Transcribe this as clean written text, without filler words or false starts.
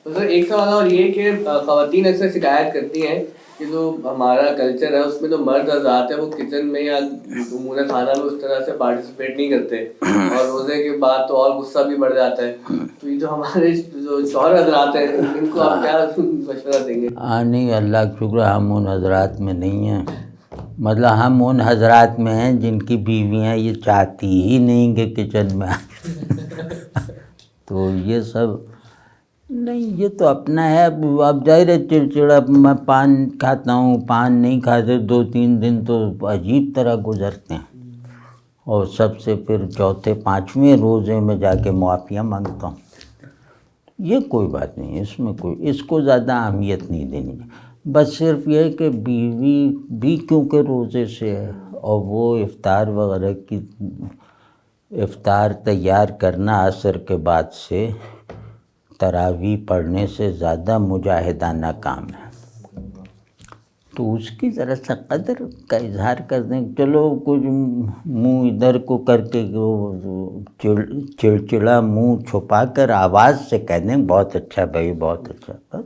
سر ایک سوال اور یہ کہ خواتین اکثر شکایت کرتی ہیں کہ جو ہمارا کلچر ہے اس میں جو مرد حضرات ہیں وہ کچن میں یا امور خانہ میں اس طرح سے پارٹیسپیٹ نہیں کرتے، اور روزے کے بعد تو اور غصہ بھی بڑھ جاتا ہے. تو یہ جو ہمارے جو شوہر حضرات ہیں ان کو آپ کیا مشورہ دیں گے؟ نہیں، اللہ کا شکر ہم ان حضرات میں نہیں ہیں. مطلب ہم ان حضرات میں ہیں جن کی بیویاں یہ چاہتی ہی نہیں کہ کچن میں تو یہ سب نہیں، یہ تو اپنا ہے. اب ظاہر ہے چڑچڑا، میں پان کھاتا ہوں، پان نہیں کھاتے 2-3 دن تو عجیب طرح گزرتے ہیں، اور سب سے پھر چوتھے 5ویں روزے میں جا کے معافیاں مانگتا ہوں. یہ کوئی بات نہیں، اس میں کوئی، اس کو زیادہ اہمیت نہیں دینی. بس صرف یہ کہ بیوی بھی کیونکہ روزے سے ہے، اور وہ افطار وغیرہ کی افطار تیار کرنا عصر کے بعد سے تراویح پڑھنے سے زیادہ مجاہدانہ کام ہے، تو اس کی ذرا سا قدر کا اظہار کر دیں. چلو کچھ منہ ادھر کو کر کے چڑچڑا منہ چھپا کر آواز سے کہہ دیں بہت اچھا بھائی، بہت اچھا.